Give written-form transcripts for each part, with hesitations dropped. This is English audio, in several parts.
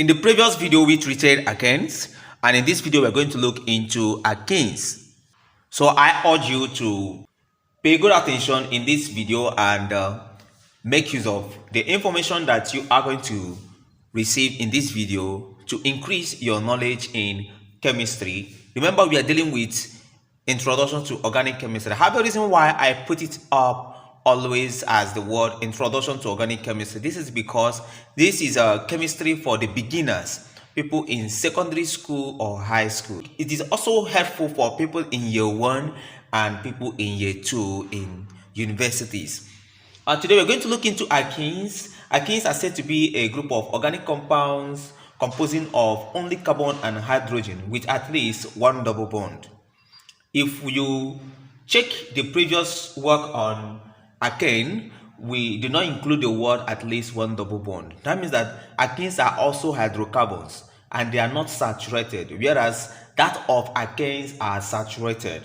In the previous video, we treated alkenes, and in this video, we're going to look into alkenes. So I urge you to pay good attention in this video and make use of the information that you are going to receive in this video to increase your knowledge in chemistry. Remember, we are dealing with introduction to organic chemistry. I have a reason why I put it up always as the word introduction to organic chemistry. This is because this is a chemistry for the beginners, people in secondary school or high school. It is also helpful for people in year 1 and people in year 2 in universities. Today we're going to look into alkenes. Alkenes are said to be a group of organic compounds composing of only carbon and hydrogen with at least one double bond. If you check the previous work on alkane, we do not include the word at least one double bond. That means that alkenes are also hydrocarbons and they are not saturated, whereas that of alkenes are saturated.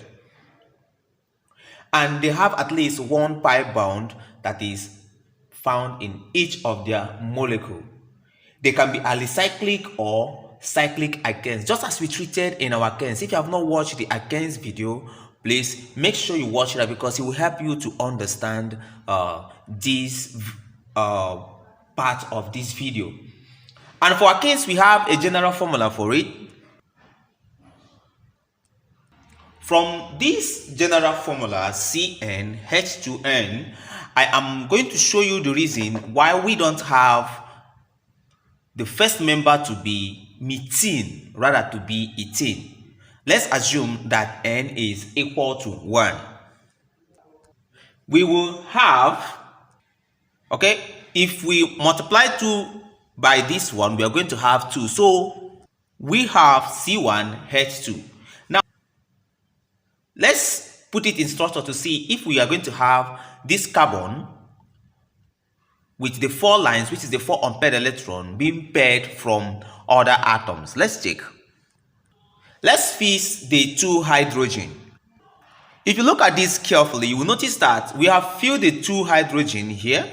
And they have at least one pi bond that is found in each of their molecule. They can be alicyclic or cyclic alkenes, just as we treated in our alkenes. If you have not watched the alkenes video, please make sure you watch that because it will help you to understand this part of this video. And for alkenes, we have a general formula for it. From this general formula, CnH2n, I am going to show you the reason why we don't have the first member to be methane, rather to be ethane. Let's assume that n is equal to 1. We will have, okay, if we multiply 2 by this one, we are going to have 2. So we have C1H2. Now, let's put it in structure to see if we are going to have this carbon with the 4 lines, which is the 4 unpaired electron, being paired from other atoms. Let's check. Let's fix the 2 hydrogen. If you look at this carefully, you will notice that we have filled the 2 hydrogen here,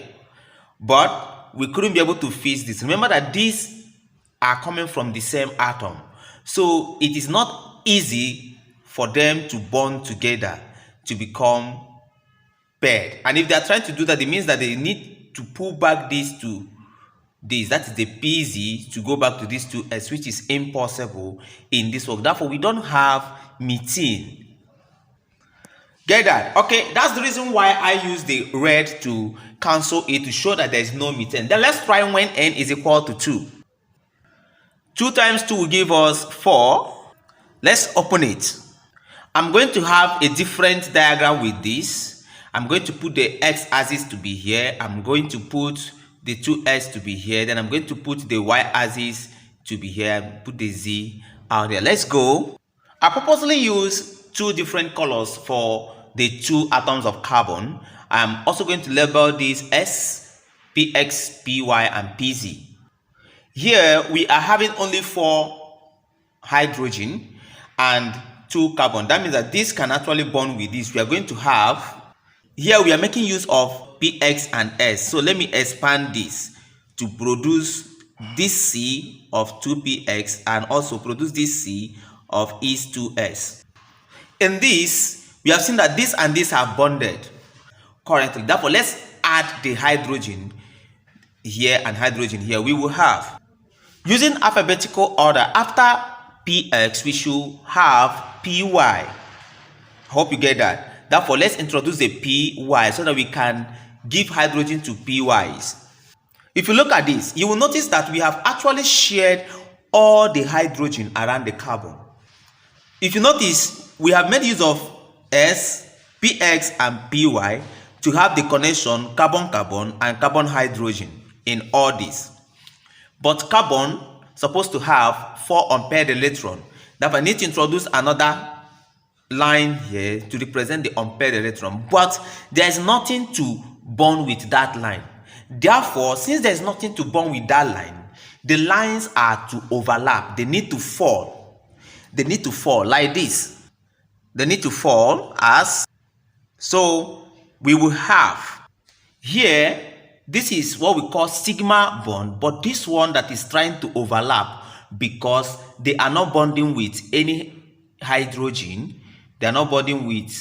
but we couldn't be able to fix this. Remember that these are coming from the same atom. So it is not easy for them to bond together to become paired. And if they are trying to do that, it means that they need to pull back this to this, that is the PZ, to go back to this 2S, which is impossible in this work. Therefore, we don't have methane. Get that? Okay, that's the reason why I use the red to cancel it, to show that there is no methane. Then let's try when n is equal to 2. 2 times 2 will give us 4. Let's open it. I'm going to have a different diagram with this. I'm going to put the x-axis to be here. I'm going to put the 2s to be here. Then I'm going to put the y-axis to be here. Put the z out there. Let's go. I purposely use 2 different colors for the 2 atoms of carbon. I'm also going to label these S, Px, Py, and Pz. Here we are having only 4 hydrogen and 2 carbon. That means that this can actually bond with this. We are going to have, here we are making use of Px and S. So let me expand this to produce this C of 2Px and also produce this C of is 2S. In this, we have seen that this and this have bonded currently. Therefore, let's add the hydrogen here and hydrogen here. We will have, using alphabetical order, after Px, we should have Py. I hope you get that. Therefore, let's introduce the Py so that we can give hydrogen to Py's. If you look at this, you will notice that we have actually shared all the hydrogen around the carbon. If you notice, we have made use of S, Px, and Py to have the connection carbon-carbon and carbon-hydrogen in all this. But carbon supposed to have 4 unpaired electrons. Therefore, I need to introduce another line here to represent the unpaired electron, but there is nothing to bond with that line. Therefore, since there is nothing to bond with that line, the lines are to overlap. They need to fall. They need to fall like this. They need to fall as, so we will have here This is what we call sigma bond, but this one that is trying to overlap because they are not bonding with any hydrogen, they are not bonding with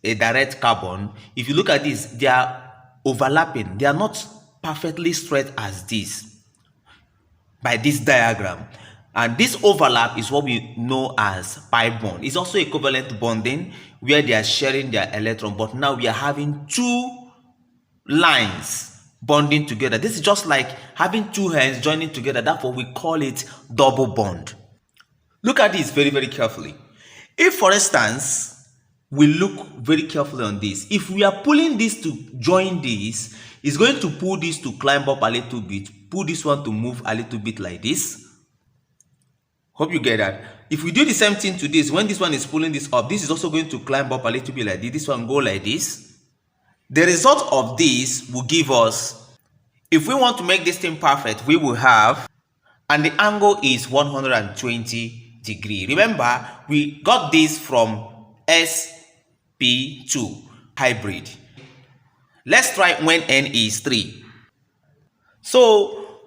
a direct carbon. If you look at this, they are overlapping. They are not perfectly straight as this by this diagram. And this overlap is what we know as pi bond. It's also equivalent bonding where they are sharing their electron, but now we are having two lines bonding together. This is just like having two hands joining together. Therefore, we call it double bond. Look at this very, very carefully. If, for instance, we look very carefully on this, if we are pulling this to join this, it's going to pull this to climb up a little bit, pull this one to move a little bit like this. Hope you get that. If we do the same thing to this, when this one is pulling this up, this is also going to climb up a little bit like this. This one go like this. The result of this will give us, if we want to make this thing perfect, we will have, and the angle is 120 degrees. Remember, we got this from sp2 hybrid. Let's try when n is 3. So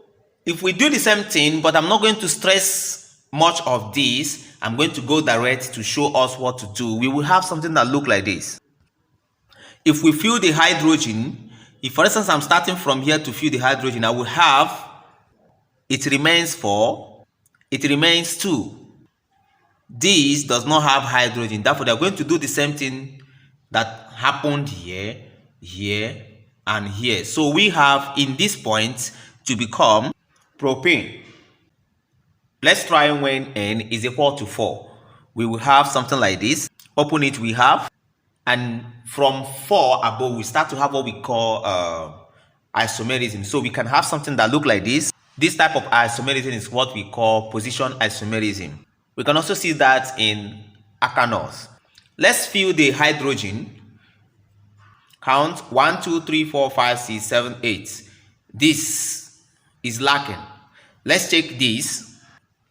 if we do the same thing, but I'm not going to stress much of this, I'm going to go direct to show us what to do. We will have something that look like this. If we fill the hydrogen, if for instance I'm starting from here to fill the hydrogen, I will have, it remains 4, it remains 2. This does not have hydrogen, therefore they are going to do the same thing that happened here, here, and here. So we have in this point to become propane. Let's try when n is equal to 4. We will have something like this. Open it, we have, and from 4 above we start to have what we call isomerism. So we can have something that look like this. This type of isomerism is what we call position isomerism. We can also see that in Alkenes. Let's fill the hydrogen. Count 1, 2, 3, 4, 5, 6, 7, 8. This is lacking. Let's check this.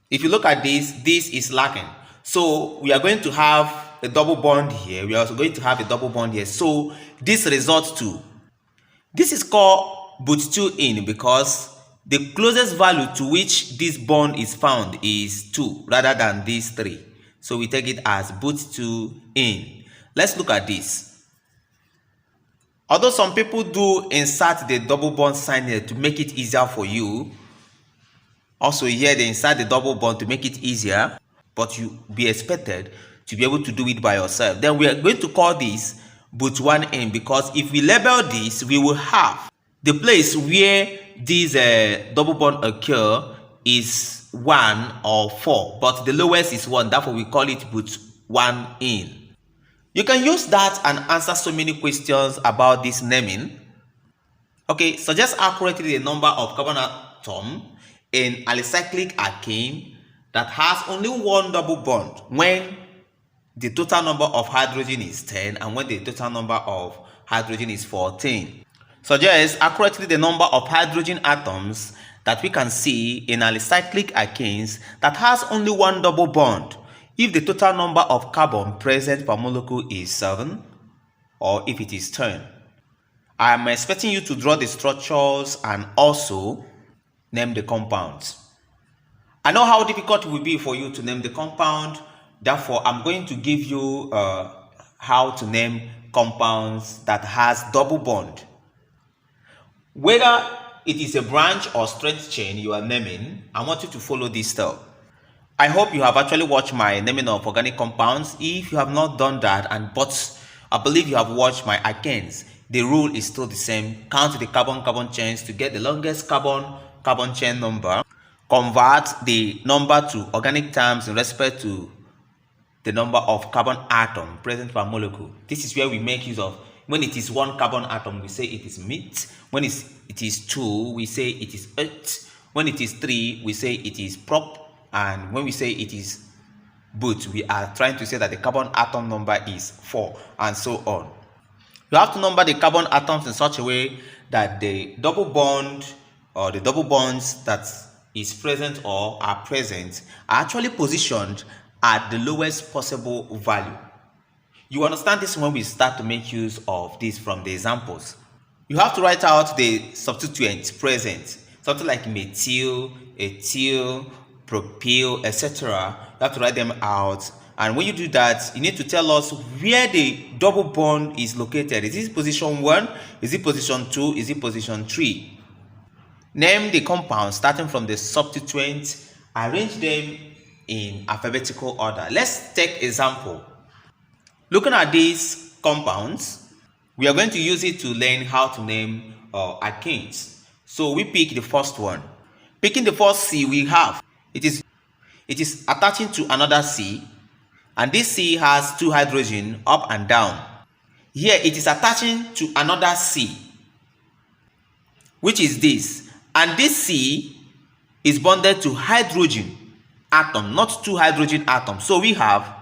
If you look at this, this is lacking. So we are going to have a double bond here. We are also going to have a double bond here. So this results to, this is called but2 in because the closest value to which this bond is found is 2 rather than these 3. So we take it as but2 in. Let's look at this. Although some people do insert the double bond sign here to make it easier for you, also here they insert the double bond to make it easier, but you be expected to be able to do it by yourself. Then we are going to call this but1 in because if we label this, we will have the place where this double bond occur is 1 or 4, but the lowest is 1, therefore we call it but1 in. You can use that and answer so many questions about this naming. Okay, suggest accurately the number of carbon atom in alicyclic alkane that has only one double bond when the total number of hydrogen is 10 and when the total number of hydrogen is 14. Suggest accurately the number of hydrogen atoms that we can see in alicyclic alkanes that has only one double bond if the total number of carbon present per molecule is 7 or if it is 10. I am expecting you to draw the structures and also name the compounds. I know how difficult it will be for you to name the compound, therefore I'm going to give you how to name compounds that has double bond. Whether it is a branch or straight chain you are naming, I want you to follow this step. I hope you have actually watched my naming of organic compounds. If you have not done that, but I believe you have watched my alkanes, the rule is still the same. Count the carbon-carbon chains to get the longest carbon chain number. Convert the number to organic terms in respect to the number of carbon atom present per molecule. This is where we make use of, when it is 1 carbon atom, we say it is met. When it is 2, we say it is et. When it is 3, we say it is prop. And when we say it is but, we are trying to say that the carbon atom number is 4, and so on. You have to number the carbon atoms in such a way that the double bond or the double bonds that is present or are present are actually positioned at the lowest possible value. You understand this when we start to make use of this from the examples. You have to write out the substituent present, something like methyl, ethyl, propyl, etc. You have to write them out. And when you do that, you need to tell us where the double bond is located. Is it position 1? Is it position 2? Is it position 3? Name the compounds starting from the substituent. Arrange them in alphabetical order. Let's take example. Looking at these compounds, we are going to use it to learn how to name alkenes. So we pick the first one. Picking the first C we have, it is attaching to another C, and this C has 2 hydrogen up and down. Here it is attaching to another C, which is this, and this C is bonded to hydrogen atom, not 2 hydrogen atoms. So we have,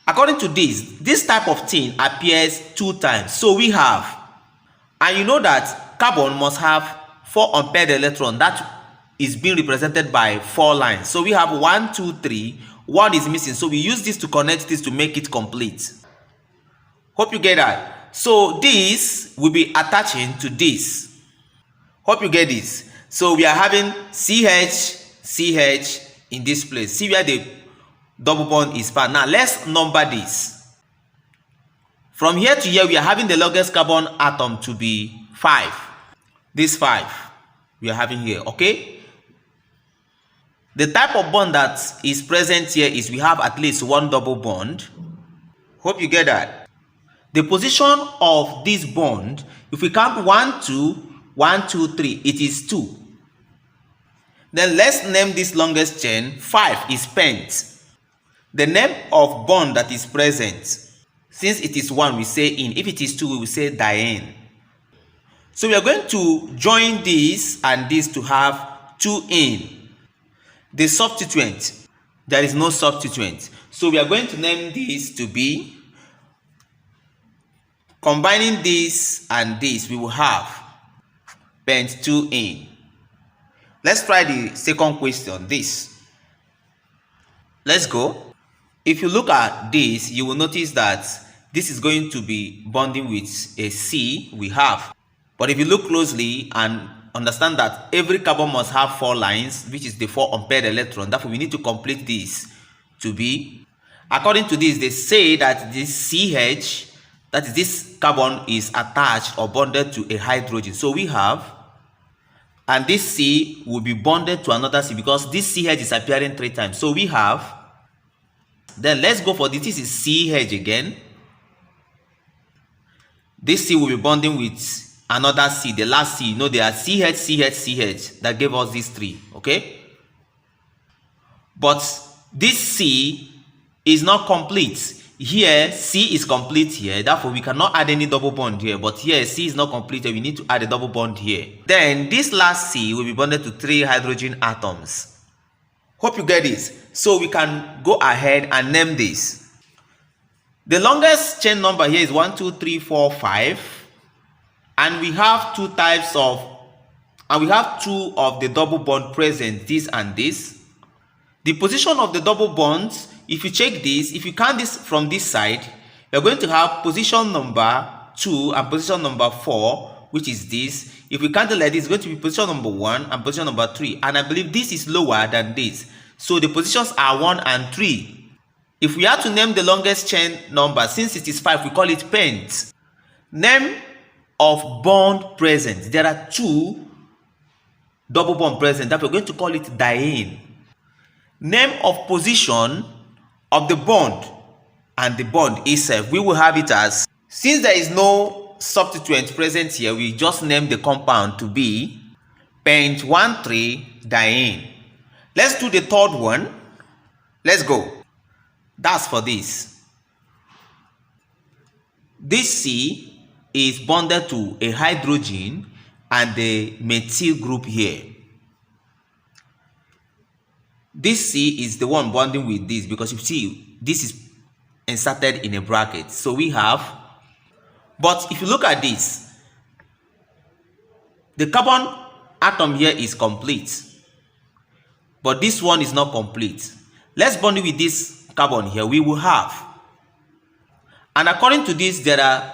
according to this type of thing appears 2 times. So we have, and you know that carbon must have 4 unpaired electrons. That is being represented by 4 lines. So we have 1, 2, 3. 1 is missing. So we use this to connect this to make it complete. Hope you get that. So this will be attaching to this. Hope you get this. So we are having CH, CH in this place. See where the double bond is found. Now let's number this. From here to here, we are having the longest carbon atom to be 5. This 5 we are having here, okay? The type of bond that is present here is we have at least 1 double bond. Hope you get that. The position of this bond, if we count 1, 2, 1, 2, 3, it is 2. Then let's name this longest chain. 5 is pent. The name of bond that is present, since it is 1, we say in. If it is 2, we will say diene. So we are going to join this and this to have 2 in. The substituent, there is no substituent. So we are going to name this to be, combining this and this, we will have pent 2 in. Let's try the second question, this. Let's go. If you look at this, you will notice that this is going to be bonding with a C we have. But if you look closely and understand that every carbon must have 4 lines, which is the 4 unpaired electron, therefore we need to complete this to be, according to this, they say that this CH, that is this carbon, is attached or bonded to a hydrogen. So we have, and this C will be bonded to another C because this CH is appearing 3 times. So we have, then let's go for this. This is CH again. This C will be bonding with another C, the last C. You know, there are CH, CH, CH that gave us these 3, okay? But this C is not complete. Here, C is complete here. Therefore, we cannot add any double bond here. But here, C is not complete. We need to add a double bond here. Then, this last C will be bonded to 3 hydrogen atoms. Hope you get this. So, we can go ahead and name this. The longest chain number here is 1, 2, 3, 4, 5. And we have 2 types of, and we have 2 of the double bond present, this and this. The position of the double bonds, if you check this, if you count this from this side, you're going to have position number 2 and position number 4, which is this. If we count it like this, it's going to be position number 1 and position number 3. And I believe this is lower than this. So the positions are 1 and 3. If we have to name the longest chain number, since it is 5, we call it pent. Name of bond present. There are 2 double bond present that we're going to call it diene. Name of position of the bond and the bond itself, we will have it as, since there is no substituent present here, we just name the compound to be pent 1,3 diene. Let's do the third one. Let's go. That's for this. This C is bonded to a hydrogen and the methyl group here. This C is the one bonding with this because you see this is inserted in a bracket. So we have, but if you look at this, the carbon atom here is complete, but this one is not complete. Let's bond it with this carbon here. We will have, and according to this, there are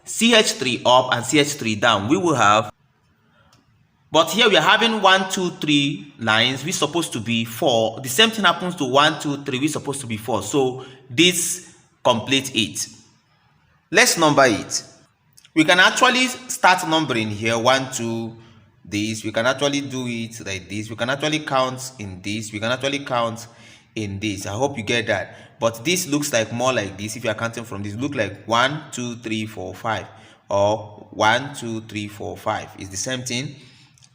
CH3 up and CH3 down, we will have, but here we are having 1, 2, 3 lines, we're supposed to be 4. The same thing happens to 1, 2, 3, we're supposed to be 4. So this completes it. Let's number it. We can actually start numbering here, 1, 2, this. We can actually do it like this. We can actually count in this. We can actually count in this. I hope you get that. But this looks like more like this. If you are counting from this, look like 1, 2, 3, 4, 5, or 1, 2, 3, 4, 5. It's the same thing.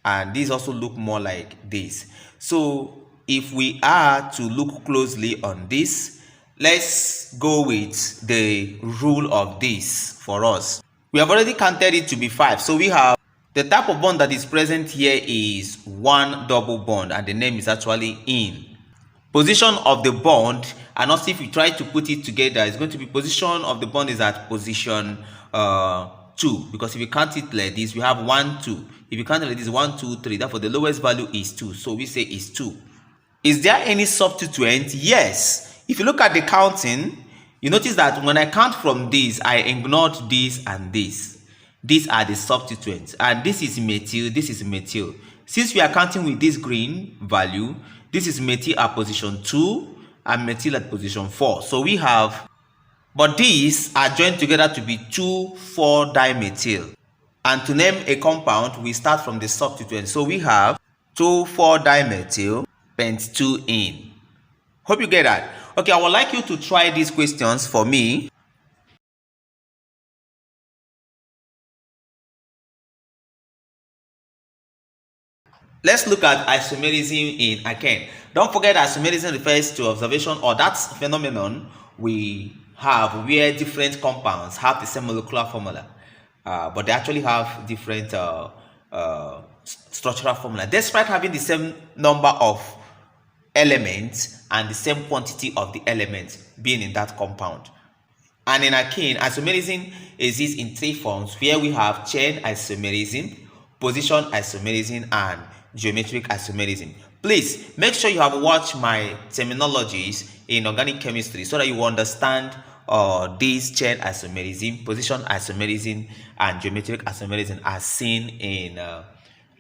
And these also look more like this. So if we are to look closely on this, let's go with the rule of this for us. We have already counted it to be 5. So we have the type of bond that is present here is one double bond, and the name is actually in. Position of the bond, and also if you try to put it together, it's going to be position of the bond is at position 2, because if you count it like this, we have 1, 2. If you count it like this, 1, 2, 3, therefore the lowest value is 2. So we say is 2. Is there any substituent? Yes. If you look at the counting, you notice that when I count from this, I ignored this and this. These are the substituents. And this is methyl, this is methyl. Since we are counting with this green value, this is methyl at position 2 and methyl at position 4. So we have, but these are joined together to be 2,4-dimethyl. And to name a compound, we start from the substituent. So we have 2,4-dimethyl pent2-ene. Hope you get that. Okay, I would like you to try these questions for me. Let's look at isomerism in alkane. Don't forget isomerism refers to observation or that phenomenon we have where different compounds have the same molecular formula, but they actually have different structural formula despite having the same number of elements and the same quantity of the elements being in that compound. And in alkane, isomerism exists in 3 forms, where we have chain isomerism, position isomerism, and geometric isomerism. Please make sure you have watched my terminologies in organic chemistry so that you understand these chain isomerism, position isomerism, and geometric isomerism as seen in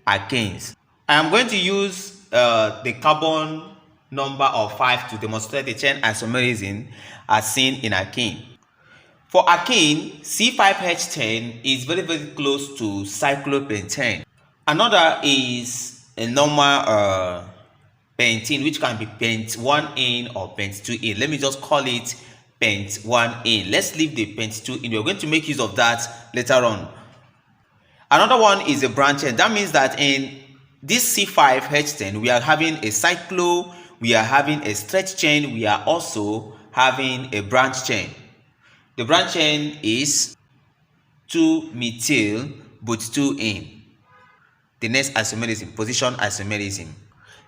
alkanes. I am going to use the carbon number of 5 to demonstrate the chain isomerism as seen in alkane. For alkane, C5H10 is very, very close to cyclopentane. Another is a normal pentene, which can be pent1-ene or pent2-ene. Let me just call it pent1-ene. Let's leave the pent2-ene. We're going to make use of that later on. Another one is a branch chain. That means that in this C5H10, we are having a cyclo, we are having a stretch chain, we are also having a branch chain. The branch chain is 2-methyl but2-ene. The next isomerism, position isomerism.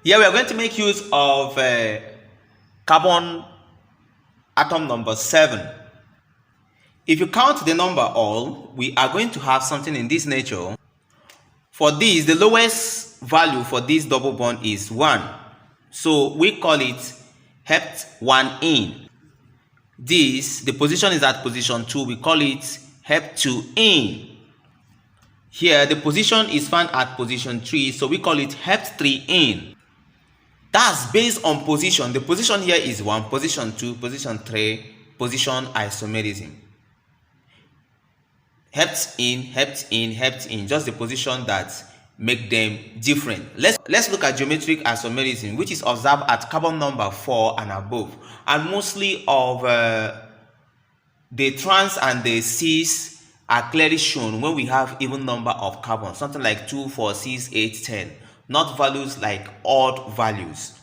Here we are going to make use of carbon atom number 7. If you count the number all, we are going to have something in this nature. For this, the lowest value for this double bond is 1. So we call it hept1-ene. This, the position is at position 2, we call it hept2-ene. Here, the position is found at position 3, so we call it hept3-ene. That's based on position. The position here is 1, position 2, position 3, position isomerism. Hept-ene, hept-ene, hept-ene, just the position that make them different. Let's look at geometric isomerism, which is observed at carbon number 4 and above. And mostly of the trans and the cis are clearly shown when we have even number of carbons, something like 2, 4, 6, 8, 10, not values like odd values.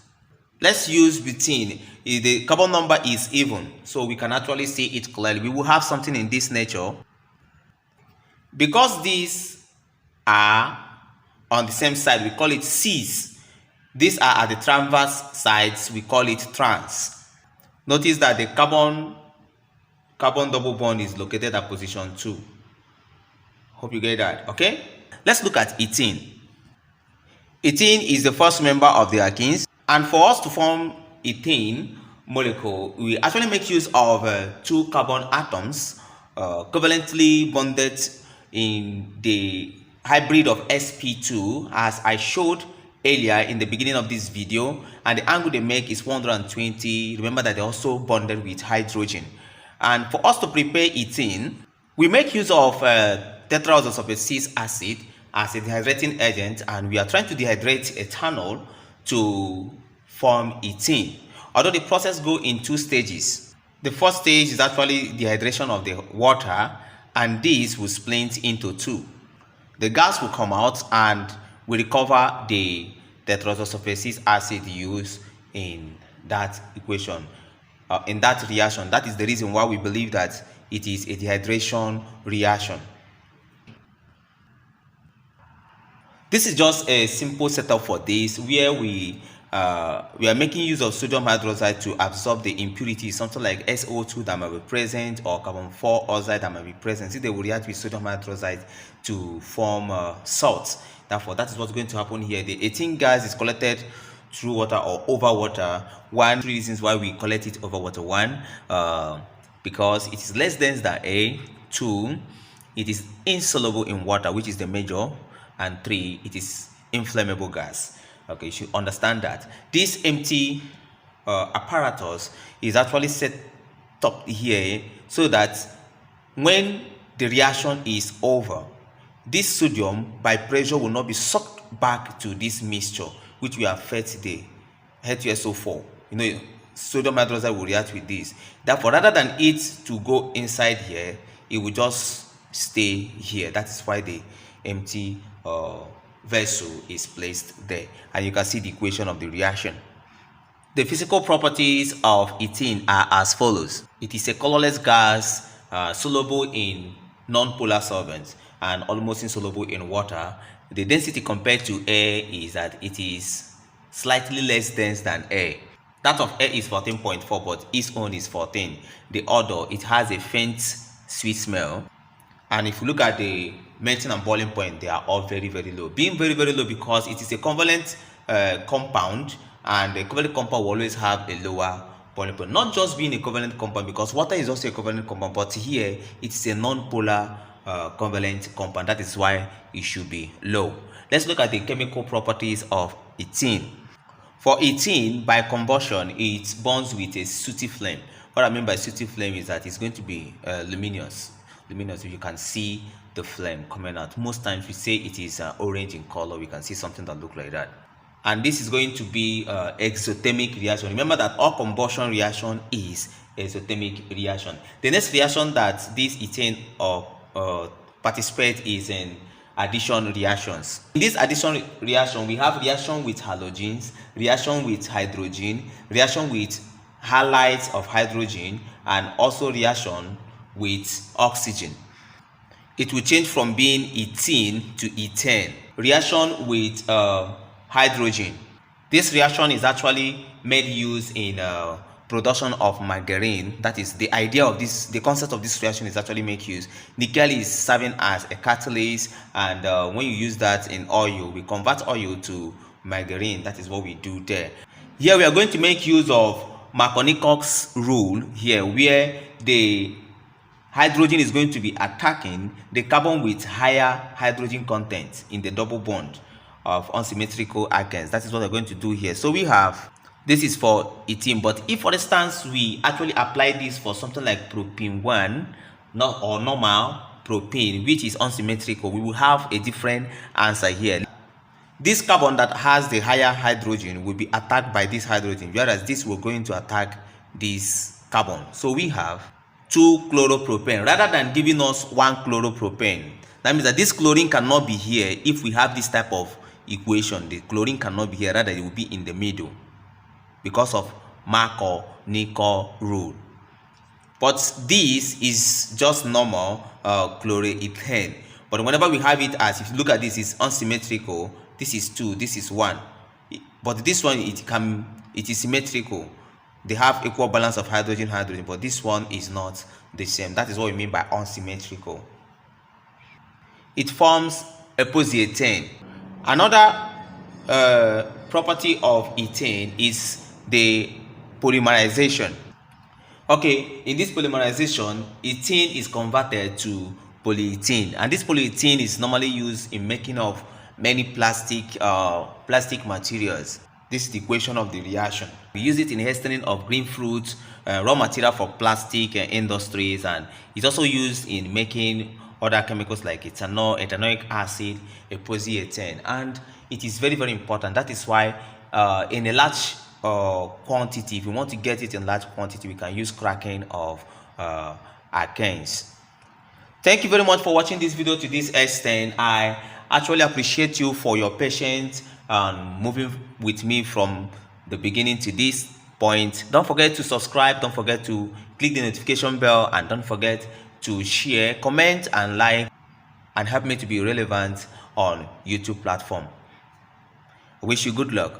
Let's use butene. The carbon number is even, so we can actually see it clearly. We will have something in this nature. Because these are on the same side, we call it cis. These are at the transverse sides, we call it trans. Notice that the carbon double bond is located at position 2. Hope you get that. Okay, let's look at ethene. Ethene is the first member of the alkenes, and for us to form ethene molecule, we actually make use of 2 carbon atoms covalently bonded in the hybrid of sp2, as I showed earlier in the beginning of this video, and the angle they make is 120. Remember that they're also bonded with hydrogen. And for us to prepare ethene, we make use of tetraoxosulfate acid as a dehydrating agent, and we are trying to dehydrate ethanol to form ethene. Although the process goes in two stages. The first stage is actually dehydration of the water, and this will split into two. The gas will come out and we recover the tetraoxosulfate acid used in that equation, in that reaction. That is the reason why we believe that it is a dehydration reaction. This is just a simple setup for this, where we are making use of sodium hydroxide to absorb the impurities, something like SO2 that might be present, or carbon 4 oxide that might be present. See, they will react with sodium hydroxide to form salts. Therefore, that is what's going to happen here. The ethene gas is collected through water or over water. One reasons why we collect it over water: one, because it is less dense than air; two, it is insoluble in water, which is the major; and three, it is inflammable gas. Okay, you should understand that. This empty apparatus is actually set up here so that when the reaction is over, this sodium by pressure will not be sucked back to this mixture, which we have fed the H2SO4. You know, sodium hydroxide will react with this. Therefore, rather than it to go inside here, it will just stay here. That is why the empty vessel is placed there, and you can see the equation of the reaction. The physical properties of ethene are as follows. It is a colorless gas, soluble in non-polar solvents and almost insoluble in water. The density compared to air is that it is slightly less dense than air. That of air is 14.4, but its own is 14. The odor, it has a faint sweet smell. And if you look at the melting and boiling point, they are all very, very low. Being very, very low because it is a covalent compound, and the covalent compound will always have a lower boiling point. Not just being a covalent compound, because water is also a covalent compound, but here it is a non-polar covalent compound. That is why it should be low. Let's look at the chemical properties of ethene. For ethene, by combustion, it burns with a sooty flame. What I mean by sooty flame is that it's going to be luminous. You can see the flame coming out. Most times we say it is orange in color. We can see something that looks like that. And this is going to be exothermic reaction. Remember that all combustion reaction is exothermic reaction. The next reaction that this ethene participate is in addition reactions. In this addition reaction, we have reaction with halogens, reaction with hydrogen, reaction with halides of hydrogen, and also reaction with oxygen. It will change from being ethene to ethane. Reaction with hydrogen. This reaction is actually made use in production of margarine. That is the idea of this. The concept of this reaction is actually make use. Nickel is serving as a catalyst, and when you use that in oil, we convert oil to margarine. That is what we do there. Here we are going to make use of Marconi-Cox rule here, where the hydrogen is going to be attacking the carbon with higher hydrogen content in the double bond of unsymmetrical alkenes. That is what we're going to do here. So we have, this is for ethene, but if for instance we actually apply this for something like propene 1, or normal propane, which is unsymmetrical, we will have a different answer here. This carbon that has the higher hydrogen will be attacked by this hydrogen, whereas this will going to attack this carbon. So we have 2 chloropropane rather than giving us 1 chloropropane. That means that this chlorine cannot be here. If we have this type of equation, the chlorine cannot be here, rather it will be in the middle because of Marconi-Cox rule. But this is just normal chloroethane. But whenever we have it as, if you look at this, it's unsymmetrical. This is 2, this is 1. But this one, it is symmetrical. They have equal balance of hydrogen, but this one is not the same. That is what we mean by unsymmetrical. It forms epoxyethane. Another property of ethane is the polymerization. Okay, in this polymerization, ethene is converted to polyethylene, and this polyethylene is normally used in making of many plastic materials. This is the equation of the reaction. We use it in hastening of green fruits, raw material for plastic industries, and it's also used in making other chemicals like ethanol, ethanoic acid, epoxyethane, and it is very, very important. That is why in a large quantity, if we want to get it in large quantity, we can use cracking of alkenes. Thank you very much for watching this video to this extent. I actually appreciate you for your patience and moving with me from the beginning to this point. Don't forget to subscribe, don't forget to click the notification bell, and don't forget to share, comment, and like, and help me to be relevant on YouTube platform. I wish you good luck.